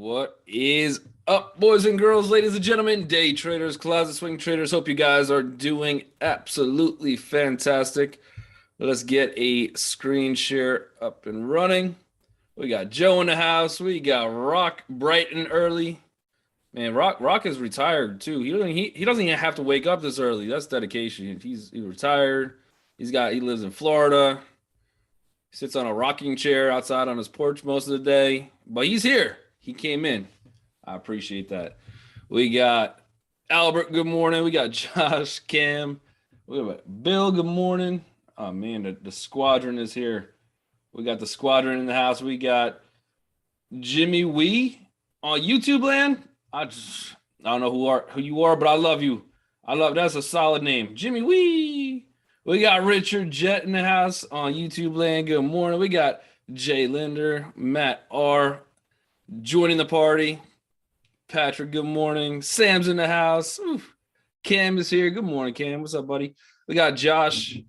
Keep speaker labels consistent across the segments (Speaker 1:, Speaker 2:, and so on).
Speaker 1: What is up, boys and girls, ladies and gentlemen, day traders, closet swing traders? Hope you guys are doing absolutely fantastic. Let's get a screen share up and running. We got Joe in the house. We got Rock bright and early. Man, Rock is retired too. He doesn't even have to wake up this early. That's dedication. He's retired. He lives in Florida. He sits on a rocking chair outside on his porch most of the day, but he's here. He came in. I appreciate that. We got Albert, good morning. We got Josh, Cam. We got Bill, good morning. Oh, man, the squadron is here. We got the squadron in the house. We got Jimmy Wee on YouTube land. I don't know who you are, but I love you. That's a solid name. Jimmy Wee. We got Richard Jett in the house on YouTube land. Good morning. We got Jay Linder, Matt R. joining the party. Patrick, good morning. Sam's in the house. Oof. Cam is here. Good morning, Cam. What's up, buddy? We got Josh.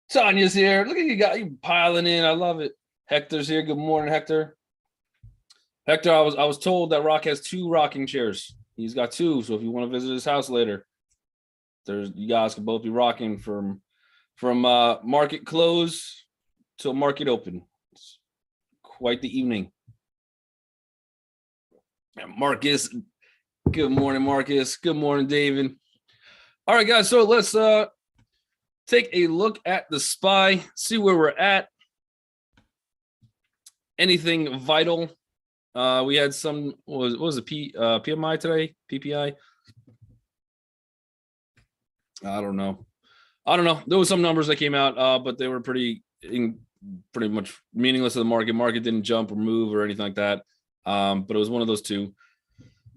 Speaker 1: Tanya's here. Look at you piling in. I love it. Hector's here. Good morning, Hector. Hector, I was told that Rock has 2 rocking chairs. He's got 2, so if you want to visit his house later, you guys can both be rocking from market close till market open. It's quite the evening. Marcus, good morning, Marcus. Good morning, David. All right, guys, so let's take a look at the SPY, see where we're at. Anything vital? We had some, what was it, PMI today? PPI? I don't know. There was some numbers that came out, but they were pretty much meaningless to the market. Market didn't jump or move or anything like that. But it was one of those two.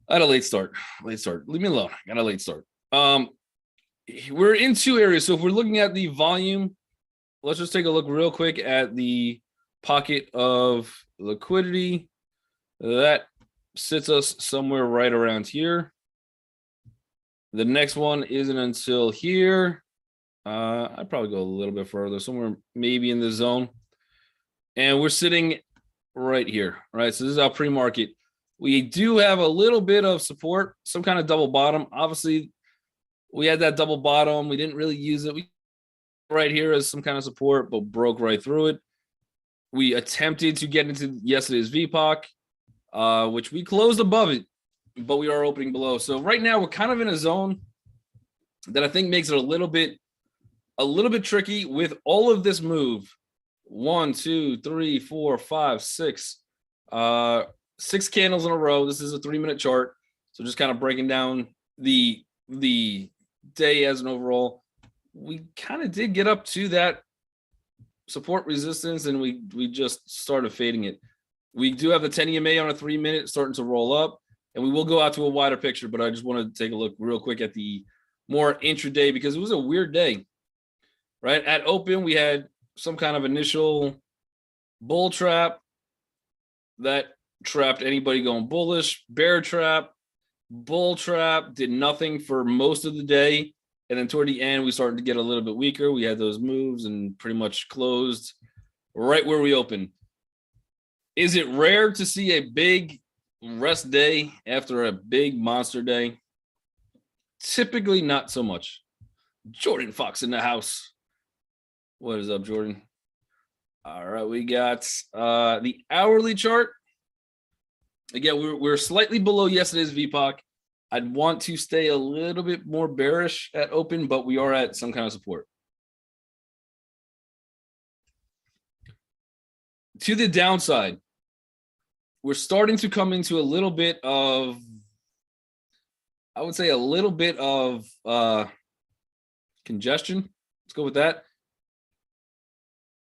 Speaker 1: I had a late start. Leave me alone. I got a late start. We're in 2 areas. So if we're looking at the volume, let's just take a look real quick at the pocket of liquidity. That sits us somewhere right around here. The next one isn't until here. I'd probably go a little bit further, somewhere maybe in the zone. And we're sitting right here, right? So this is our pre-market. We do have a little bit of support, some kind of double bottom. Obviously, we had that double bottom. We didn't really use it. We right here as some kind of support, but broke right through it. We attempted to get into yesterday's VPOC, which we closed above it, but we are opening below. So right now we're kind of in a zone that I think makes it a little bit tricky with all of this move. 1, 2, 3, 4, 5, 6. 6 candles in a row. This is a 3-minute chart. So just kind of breaking down the day as an overall. We kind of did get up to that support resistance and we just started fading it. We do have the 10 EMA on a 3-minute starting to roll up, and we will go out to a wider picture, but I just want to take a look real quick at the more intraday because it was a weird day, right? At open, we had some kind of initial bull trap that trapped anybody going bullish, bear trap, bull trap, did nothing for most of the day. And then toward the end, we started to get a little bit weaker. We had those moves and pretty much closed right where we opened. Is it rare to see a big rest day after a big monster day? Typically not so much. Jordan Fox in the house. What is up, Jordan? All right, we got the hourly chart. Again, we're slightly below yesterday's VPOC. I'd want to stay a little bit more bearish at open, but we are at some kind of support. To the downside, we're starting to come into a little bit of, I would say a little bit of congestion. Let's go with that.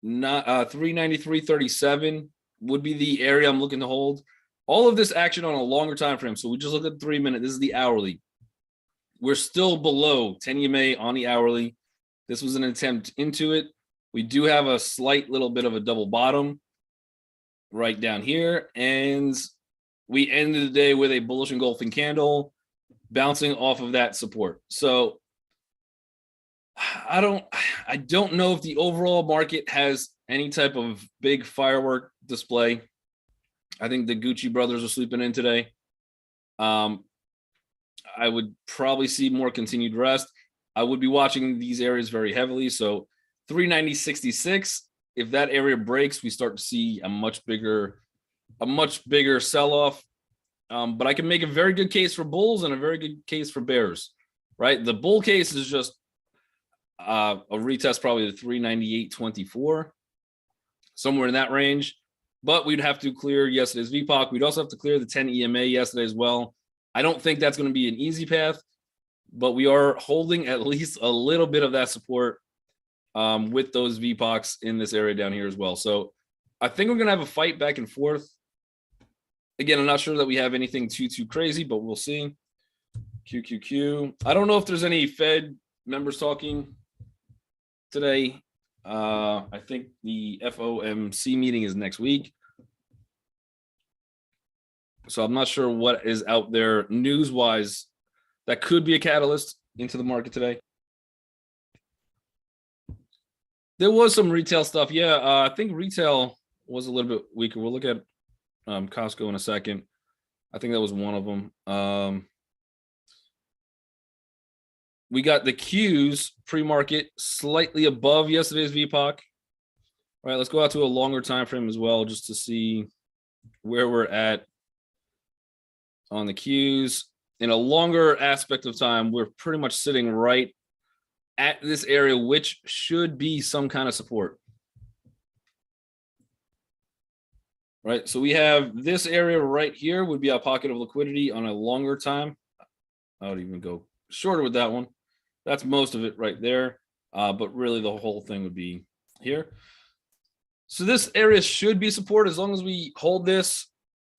Speaker 1: Not 393.37 would be the area I'm looking to hold. All of this action on a longer time frame. So we just look at the 3-minute. This is the hourly. We're still below 10 EMA on the hourly. This was an attempt into it. We do have a slight little bit of a double bottom right down here. And we ended the day with a bullish engulfing candle bouncing off of that support. So I don't know if the overall market has any type of big firework display. I think the Gucci brothers are sleeping in today. I would probably see more continued rest. I would be watching these areas very heavily. So 390.66, if that area breaks, we start to see a much bigger sell-off. But I can make a very good case for bulls and a very good case for bears, right? The bull case is just a retest, probably the 398.24, somewhere in that range. But we'd have to clear yesterday's VPOC. We'd also have to clear the 10 EMA yesterday as well. I don't think that's going to be an easy path, but we are holding at least a little bit of that support with those VPOCs in this area down here as well. So I think we're going to have a fight back and forth. Again, I'm not sure that we have anything too crazy, but we'll see. QQQ. I don't know if there's any Fed members talking today. I think the FOMC meeting is next week. So I'm not sure what is out there news-wise that could be a catalyst into the market today. There was some retail stuff. Yeah, I think retail was a little bit weaker. We'll look at Costco in a second. I think that was one of them. We got the Qs pre-market slightly above yesterday's VPOC. All right, let's go out to a longer time frame as well, just to see where we're at on the Qs. In a longer aspect of time, we're pretty much sitting right at this area, which should be some kind of support. Right, so we have this area right here would be a pocket of liquidity on a longer time. I would even go shorter with that one. That's most of it right there, but really the whole thing would be here. So this area should be support as long as we hold this.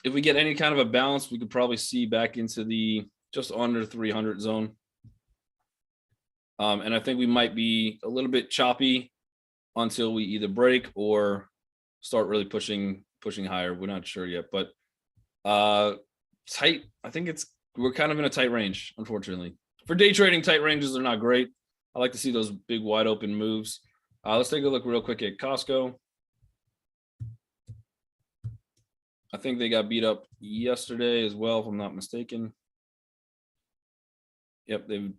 Speaker 1: If we get any kind of a balance, we could probably see back into the just under 300 zone. And I think we might be a little bit choppy until we either break or start really pushing higher. We're not sure yet, but tight. I think we're kind of in a tight range, unfortunately. For day trading, tight ranges are not great. I like to see those big wide open moves. Let's take a look real quick at Costco. I think they got beat up yesterday as well, if I'm not mistaken. Yep, they've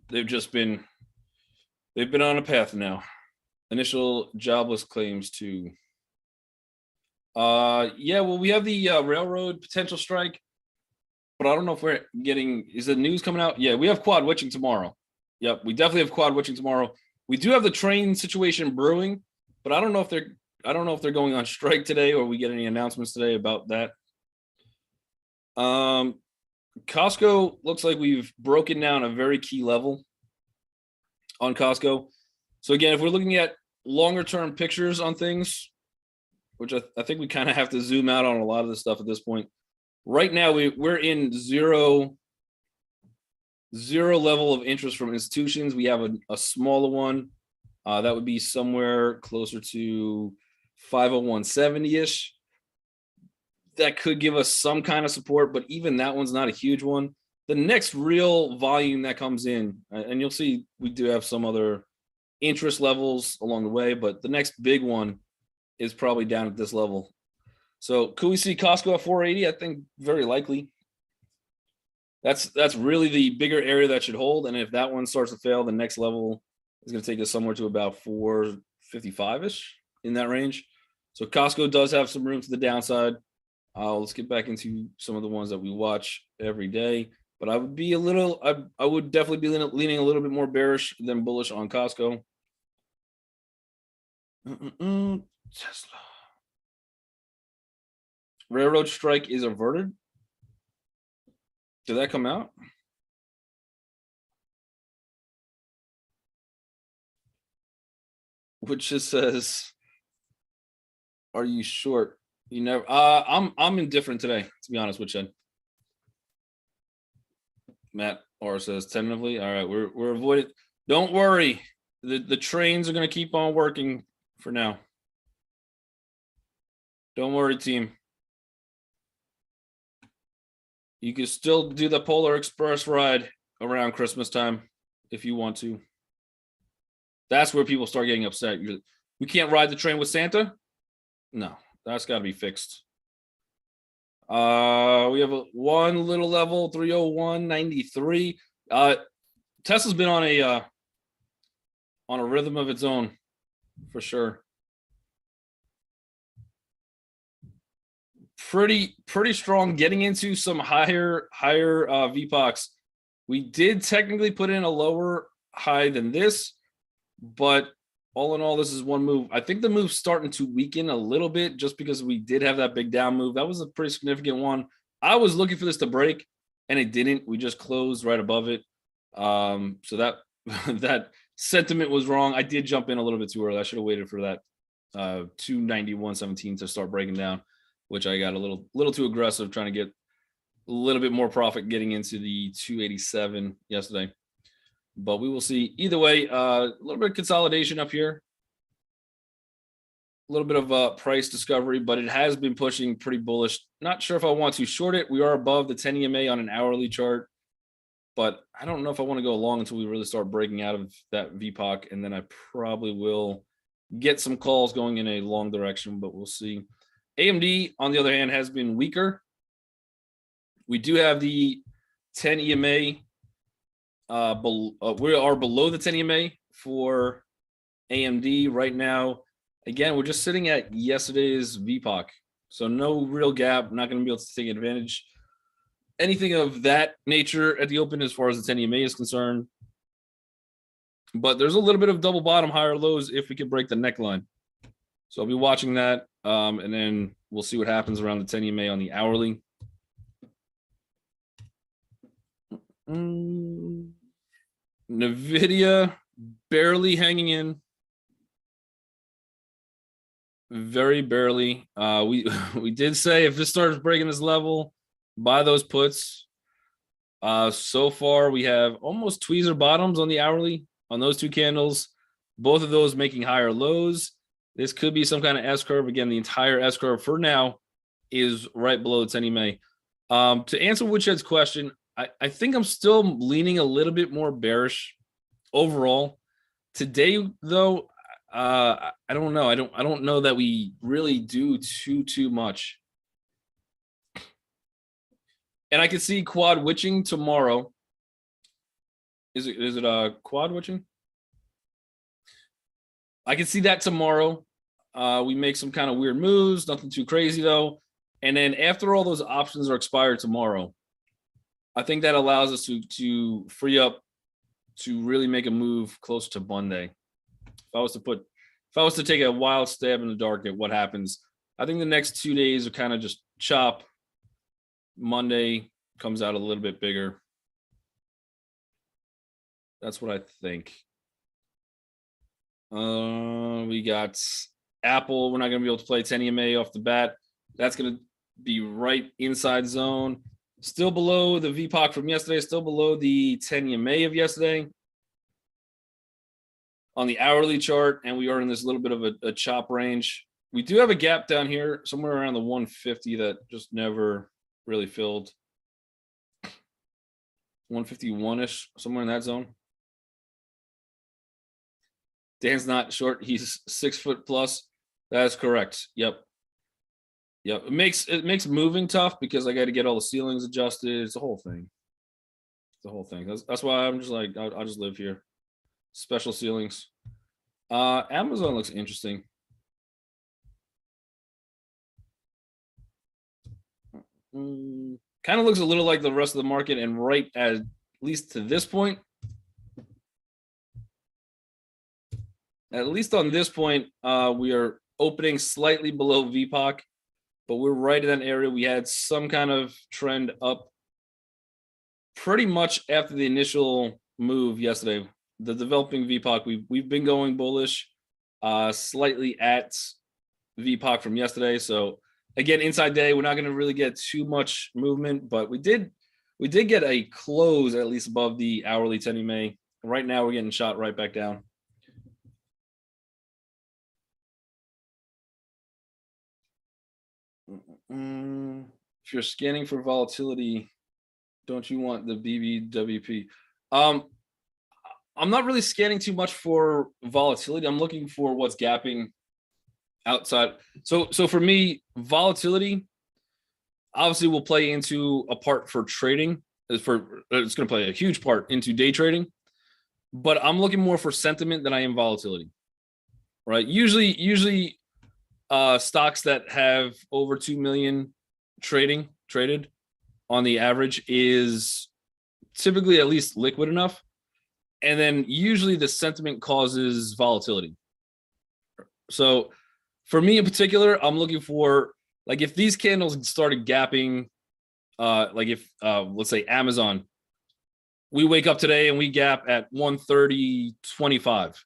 Speaker 1: been on a path now. Initial jobless claims too. Yeah, well, we have the railroad potential strike, but I don't know if we're getting, is the news coming out? Yeah, we have quad witching tomorrow. Yep, we definitely have quad witching tomorrow. We do have the train situation brewing, but I don't know if they're going on strike today or we get any announcements today about that. Costco looks like we've broken down a very key level on Costco. So again, if we're looking at longer term pictures on things, which I think we kind of have to zoom out on a lot of this stuff at this point. Right now, we're in zero level of interest from institutions. We have a smaller one that would be somewhere closer to 501.70-ish. That could give us some kind of support, but even that one's not a huge one. The next real volume that comes in, and you'll see we do have some other interest levels along the way, but the next big one is probably down at this level. So could we see Costco at 480? I think very likely. That's really the bigger area that should hold. And if that one starts to fail, the next level is going to take us somewhere to about 455-ish in that range. So Costco does have some room to the downside. Let's get back into some of the ones that we watch every day. But I would be I would definitely be leaning a little bit more bearish than bullish on Costco. Tesla. Railroad strike is averted. Did that come out? Which just says, "Are you short?" You never. I'm indifferent today, to be honest with you. Matt R says tentatively. All right, we're avoiding. Don't worry, the trains are going to keep on working for now. Don't worry, team. You can still do the Polar Express ride around Christmas time if you want to. That's where people start getting upset. We can't ride the train with Santa? No, that's got to be fixed. We have one little level, 301.93. Tesla's been on a rhythm of its own for sure. Pretty strong, getting into some higher VPOCs. We did technically put in a lower high than this, but all in all, this is one move. I think the move's starting to weaken a little bit just because we did have that big down move. That was a pretty significant one. I was looking for this to break, and it didn't. We just closed right above it. So that that sentiment was wrong. I did jump in a little bit too early. I should have waited for that 291.17 to start breaking down, which I got a little too aggressive trying to get a little bit more profit getting into the 287 yesterday. But we will see. Either way, a little bit of consolidation up here. A little bit of price discovery, but it has been pushing pretty bullish. Not sure if I want to short it. We are above the 10 EMA on an hourly chart, but I don't know if I want to go long until we really start breaking out of that VPOC, and then I probably will get some calls going in a long direction, but we'll see. AMD, on the other hand, has been weaker. We do have the 10 EMA. We are below the 10 EMA for AMD right now. Again, we're just sitting at yesterday's VPOC, so no real gap. Not going to be able to take advantage anything of that nature at the open as far as the 10 EMA is concerned. But there's a little bit of double bottom, higher lows if we could break the neckline. So I'll be watching that, and then we'll see what happens around the 10 EMA on the hourly. NVIDIA barely hanging in. Very barely. We did say if this starts breaking this level, buy those puts. So far, we have almost tweezer bottoms on the hourly on those two candles. Both of those making higher lows. This could be some kind of S curve. Again, the entire S curve for now is right below the 10 EMA. To answer Woodshead's question, I think I'm still leaning a little bit more bearish overall. Today, though, I don't know. I don't know that we really do too much. And I can see quad witching tomorrow. Is it quad witching? I can see that tomorrow. We make some kind of weird moves, nothing too crazy though. And then after all those options are expired tomorrow, I think that allows us to free up to really make a move closer to Monday. If I was to take a wild stab in the dark at what happens, I think the next 2 days are kind of just chop. Monday comes out a little bit bigger. That's what I think. We got Apple. We're not going to be able to play 10 EMA off the bat. That's going to be right inside zone. Still below the VPOC from yesterday. Still below the 10 EMA of yesterday on the hourly chart, and we are in this little bit of a chop range. We do have a gap down here somewhere around the 150 that just never really filled. 151-ish, somewhere in that zone. Dan's not short. He's 6 foot plus. That is correct. Yep. It makes moving tough because I got to get all the ceilings adjusted. It's the whole thing. That's why I'm just like, I'll just live here. Special ceilings. Amazon looks interesting. Kind of looks a little like the rest of the market, and right at least to this point, at least on this point, we are opening slightly below VPOC, but we're right in that area. We had some kind of trend up pretty much after the initial move yesterday. The developing VPOC, we've been going bullish, slightly at VPOC from yesterday. So again, inside day, we're not going to really get too much movement, but we did get a close at least above the hourly 10 EMA. Right now, we're getting shot right back down. If you're scanning for volatility, don't you want the BBWP? I'm not really scanning too much for volatility. I'm looking for what's gapping outside. So for me, volatility, obviously will play into a part for trading. It's going to play a huge part into day trading, but I'm looking more for sentiment than I am volatility. Right? Usually, stocks that have over 2 million traded on the average is typically at least liquid enough, and then usually the sentiment causes volatility. So for me in particular, I'm looking for, like, if these candles started gapping, like if let's say Amazon, we wake up today and we gap at 130.25.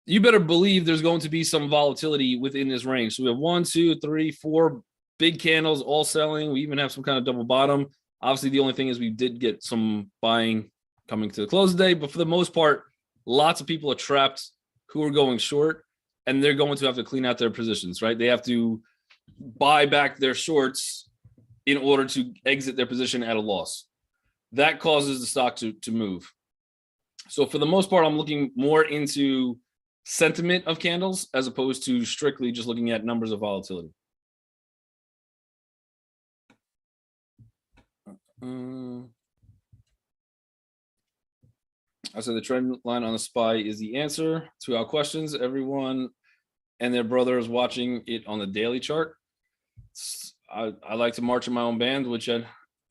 Speaker 1: You better believe there's going to be some volatility within this range. So we have 1, 2, 3, 4 big candles all selling. We even have some kind of double bottom. Obviously, the only thing is we did get some buying coming to the close of the day, but for the most part, lots of people are trapped who are going short, and they're going to have to clean out their positions, right? They have to buy back their shorts in order to exit their position at a loss. That causes the stock to move. So for the most part, I'm looking more into sentiment of candles as opposed to strictly just looking at numbers of volatility. I said the trend line on the SPY is the answer to our questions. Everyone and their brother is watching it on the daily chart. I like to march in my own band,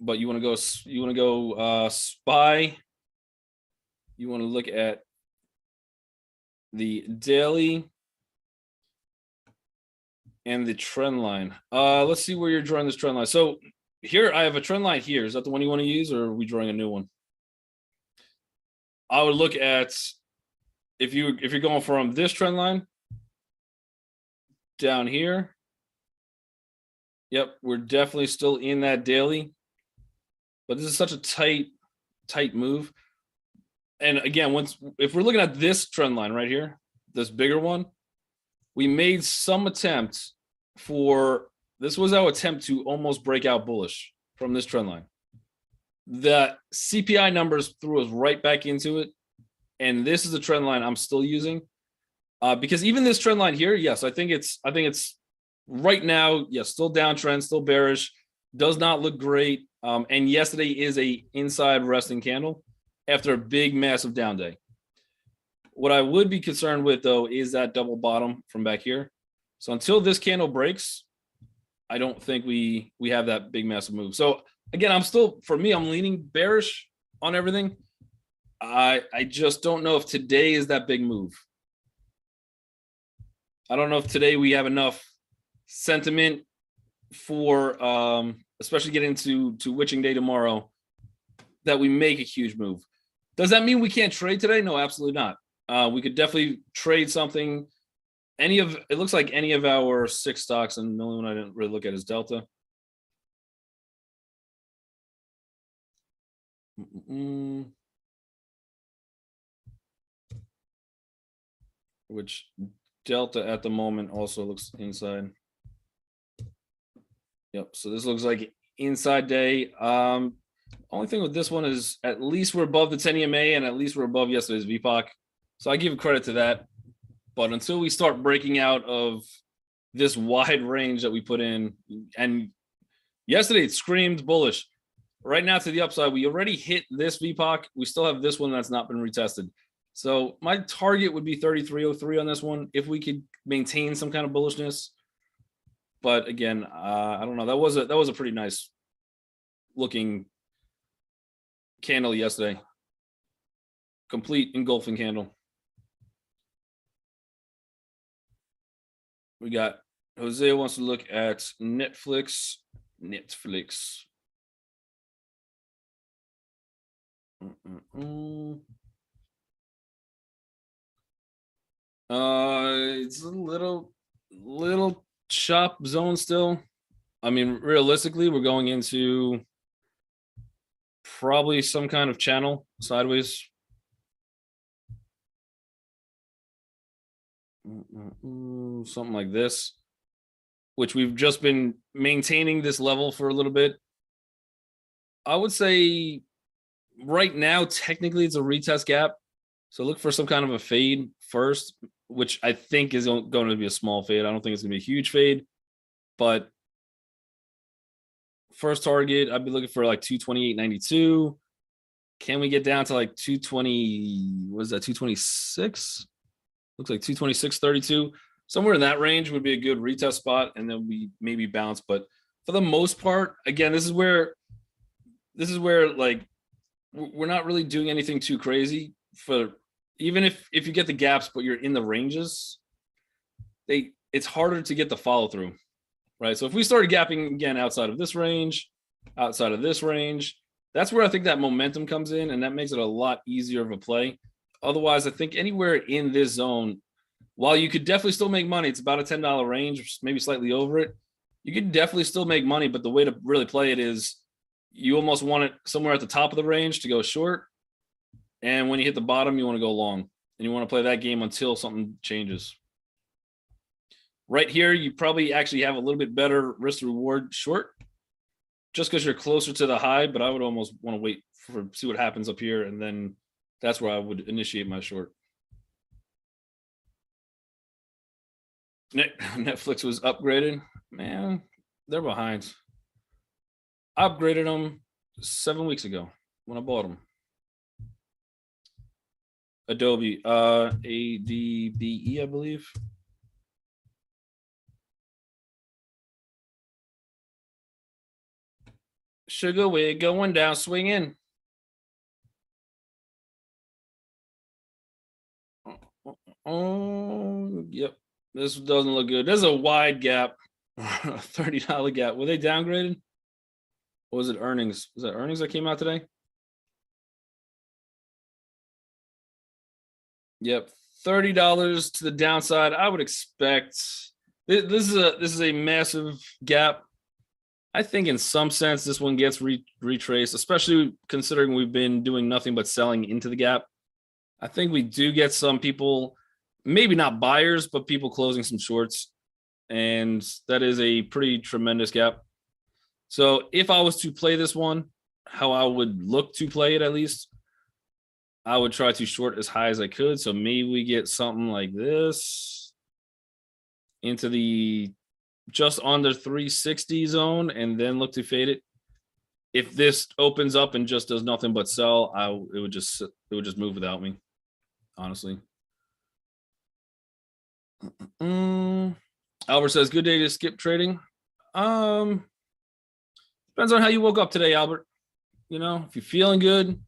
Speaker 1: but you want to go SPY. You want to look at the daily and the trend line. Let's see where you're drawing this trend line. So here I have a trend line here. Is that the one you want to use, or are we drawing a new one? I would look at, if you're going from this trend line down here. Yep, we're definitely still in that daily, but this is such a tight move. And again, if we're looking at this trend line right here, this bigger one, we made some attempt this was our attempt to almost break out bullish from this trend line. The CPI numbers threw us right back into it. And this is the trend line I'm still using. Because even this trend line here, yes, I think it's right now, yes, still downtrend, still bearish, does not look great. And yesterday is a inside resting candle after a big, massive down day. What I would be concerned with, though, is that double bottom from back here. So until this candle breaks, I don't think we have that big, massive move. So again, I'm leaning bearish on everything. I just don't know if today is that big move. I don't know if today we have enough sentiment for, especially getting to witching day tomorrow, that we make a huge move. Does that mean we can't trade today? No, absolutely not. We could definitely trade something. It looks like any of our 6 stocks, and the only one I didn't really look at is Delta. Which Delta at the moment also looks inside. Yep, so this looks like inside day. Only thing with this one is at least we're above the 10 EMA, and at least we're above yesterday's VPOC. So I give credit to that. But until we start breaking out of this wide range that we put in, and yesterday it screamed bullish. Right now to the upside, we already hit this VPOC. We still have this one that's not been retested. So my target would be 33.03 on this one if we could maintain some kind of bullishness. But again, I don't know. That was a pretty nice looking candle yesterday. Complete engulfing candle. We got Jose wants to look at Netflix. It's a little chop zone still. I mean, realistically, we're going into probably some kind of channel sideways. Something like this, which we've just been maintaining this level for a little bit. I would say right now, technically, it's a retest gap. So look for some kind of a fade first, which I think is going to be a small fade. I don't think it's going to be a huge fade, but First target, I'd be looking for like 228.92. Can we get down to like 220? What is that? 226? Looks like 226.32. Somewhere in that range would be a good retest spot, and then we maybe bounce. But for the most part, again, this is where like we're not really doing anything too crazy. For even if you get the gaps, but you're in the ranges, it's harder to get the follow through, right? So if we started gapping again outside of this range, that's where I think that momentum comes in, and that makes it a lot easier of a play. Otherwise, I think anywhere in this zone, while you could definitely still make money, it's about a $10 range, maybe slightly over it. You could definitely still make money, but the way to really play it is you almost want it somewhere at the top of the range to go short. And when you hit the bottom, you want to go long. And you want to play that game until something changes. Right here, you probably actually have a little bit better risk to reward short just because you're closer to the high, but I would almost want to wait for see what happens up here, and then that's where I would initiate my short. Netflix was upgraded. Man, they're behind. I upgraded them 7 weeks ago when I bought them. Adobe, ADBE, I believe. Sugar, we're going down, swinging. Oh, yep. This doesn't look good. There's a wide gap, $30 gap. Were they downgraded? Or was it earnings? Was that earnings that came out today? Yep, $30 to the downside. I would expect this is a massive gap. I think in some sense this one gets retraced, especially considering we've been doing nothing but selling into the gap. I think we do get some people, maybe not buyers, but people closing some shorts, and that is a pretty tremendous gap. So if I was to play this one, how I would look to play it, at least, I would try to short as high as I could. So maybe we get something like this into the just under 360 zone and then look to fade it. If this opens up and just does nothing but sell, it would just move without me, honestly. Albert says, good day to skip trading. Depends on how you woke up today, Albert. You know, if you're feeling good,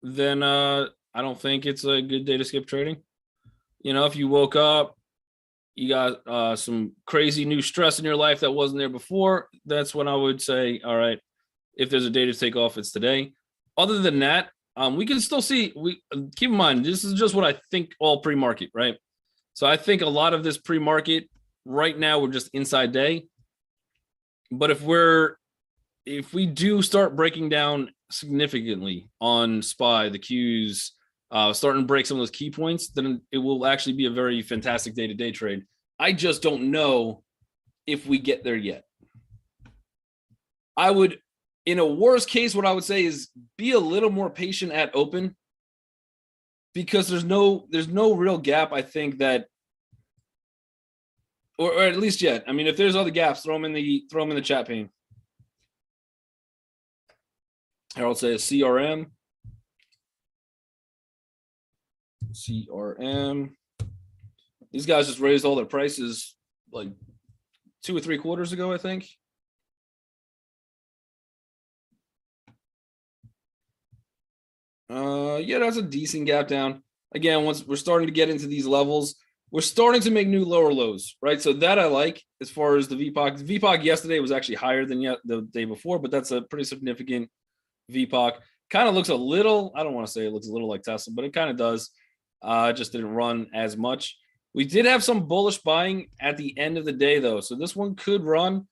Speaker 1: then I don't think it's a good day to skip trading. You know, if you woke up, you got some crazy new stress in your life that wasn't there before, that's when I would say, all right, if there's a day to take off, it's today. Other than that, we can still see, keep in mind, this is just what I think all pre-market, right? So I think a lot of this pre-market right now, we're just inside day. But if we do start breaking down significantly on SPY, the Qs, starting to break some of those key points, then it will actually be a very fantastic day-to-day trade. I just don't know if we get there yet. I would, in a worst case, what I would say is be a little more patient at open, because there's no real gap, I think, that, or at least yet. I mean, if there's other gaps, throw them in the chat pane. Harold says CRM. These guys just raised all their prices like 2 or 3 quarters ago, I think. Yeah, that's a decent gap down. Again, once we're starting to get into these levels, we're starting to make new lower lows, right? So that I like as far as the VPOC. The VPOC yesterday was actually higher than the day before, but that's a pretty significant VPOC. Kind of looks a little, I don't want to say it looks a little like Tesla, but it kind of does. Just didn't run as much. We did have some bullish buying at the end of the day, though. So this one could run.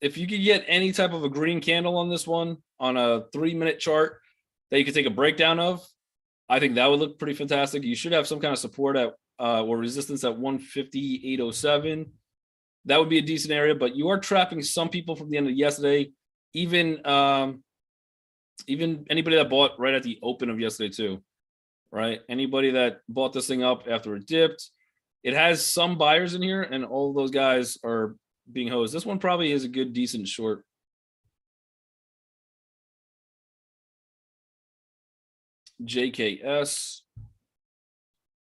Speaker 1: If you could get any type of a green candle on this one on a 3-minute chart that you could take a breakdown of, I think that would look pretty fantastic. You should have some kind of support at or resistance at 158.07. That would be a decent area, but you are trapping some people from the end of yesterday. Even anybody that bought right at the open of yesterday too, right? Anybody that bought this thing up after it dipped, it has some buyers in here, and all of those guys are being hosed. This one probably is a good, decent short. JKS.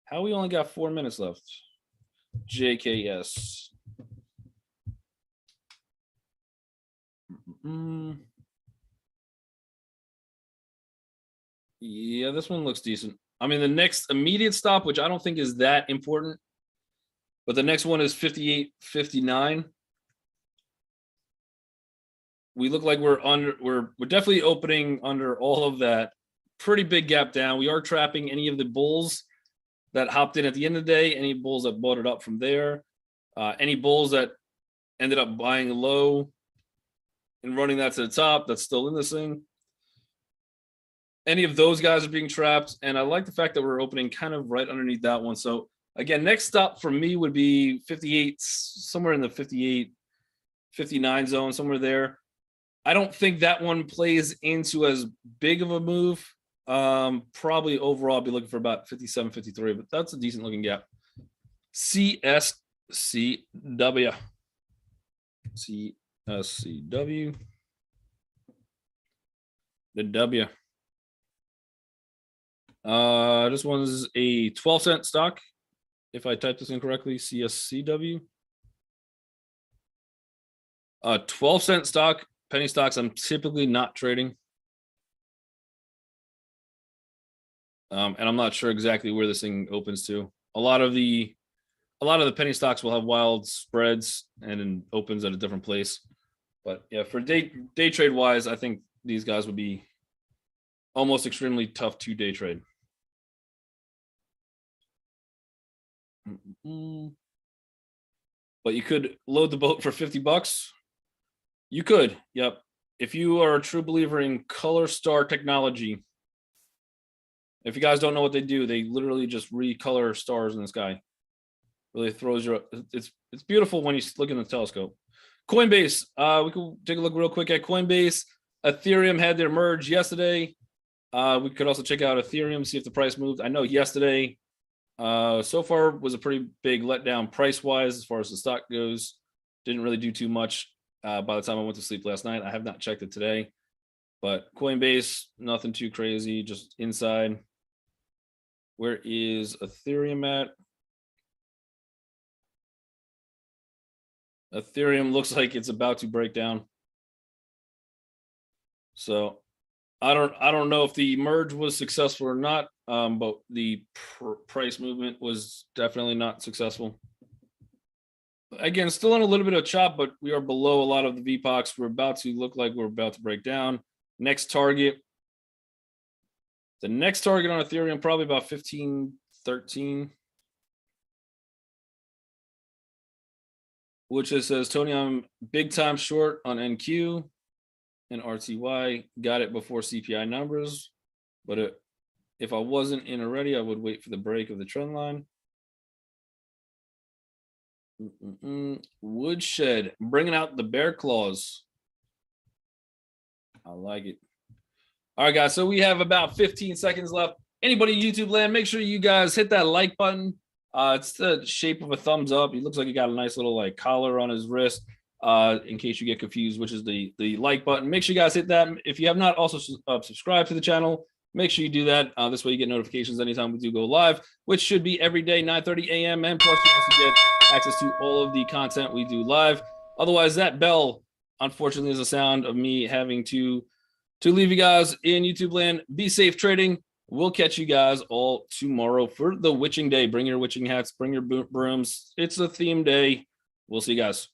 Speaker 1: How we only got 4 minutes left? JKS. Yeah, this one looks decent. I mean, the next immediate stop, which I don't think is that important, but the next one is 58.59. We look like we're definitely opening under all of that. Pretty big gap down. We are trapping any of the bulls that hopped in at the end of the day, any bulls that bought it up from there, any bulls that ended up buying low and running that to the top that's still in this thing. Any of those guys are being trapped. And I like the fact that we're opening kind of right underneath that one. So again, next stop for me would be 58, somewhere in the 58, 59 zone, somewhere there. I don't think that one plays into as big of a move. Probably overall, I'll be looking for about 57, 53, but that's a decent looking gap. CSCW. CSCW. The W. This one's a 12-cent stock. If I typed this in correctly, CSCW. 12-cent stock. Penny stocks I'm typically not trading. And I'm not sure exactly where this thing opens to. A lot of the penny stocks will have wild spreads and it opens at a different place. But yeah, for day trade wise, I think these guys would be almost extremely tough to day trade. But you could load the boat for $50. You could, yep. If you are a true believer in Color Star technology, if you guys don't know what they do, they literally just recolor stars in the sky. Really throws your. It's beautiful when you look in the telescope. Coinbase. We could take a look real quick at Coinbase. Ethereum had their merge yesterday. We could also check out Ethereum, see if the price moved. I know yesterday, so far was a pretty big letdown price wise as far as the stock goes. Didn't really do too much. By the time I went to sleep last night, I have not checked it today, but Coinbase, nothing too crazy, just inside. Where is Ethereum at? Ethereum looks like it's about to break down. So I don't know if the merge was successful or not, but the price movement was definitely not successful. Again, still on a little bit of chop, but we are below a lot of the VPOCs. We're about to look like we're about to break down. Next target. The next target on Ethereum, probably about 15.13. Which it says, Tony, I'm big time short on NQ and RTY. Got it before CPI numbers. But if I wasn't in already, I would wait for the break of the trend line. Woodshed, bringing out the bear claws. I like it. All right, guys. So we have about 15 seconds left. Anybody in YouTube land, make sure you guys hit that like button. It's the shape of a thumbs up. He looks like he got a nice little like collar on his wrist. In case you get confused, which is the like button. Make sure you guys hit that. If you have not also subscribed to the channel, make sure you do that. This way you get notifications anytime we do go live, which should be every day, 9:30 a.m. And plus you also get access to all of the content we do live. Otherwise, that bell, unfortunately, is a sound of me having to leave you guys in YouTube land. Be safe trading. We'll catch you guys all tomorrow for the witching day. Bring your witching hats, bring your brooms. It's a theme day. We'll see you guys.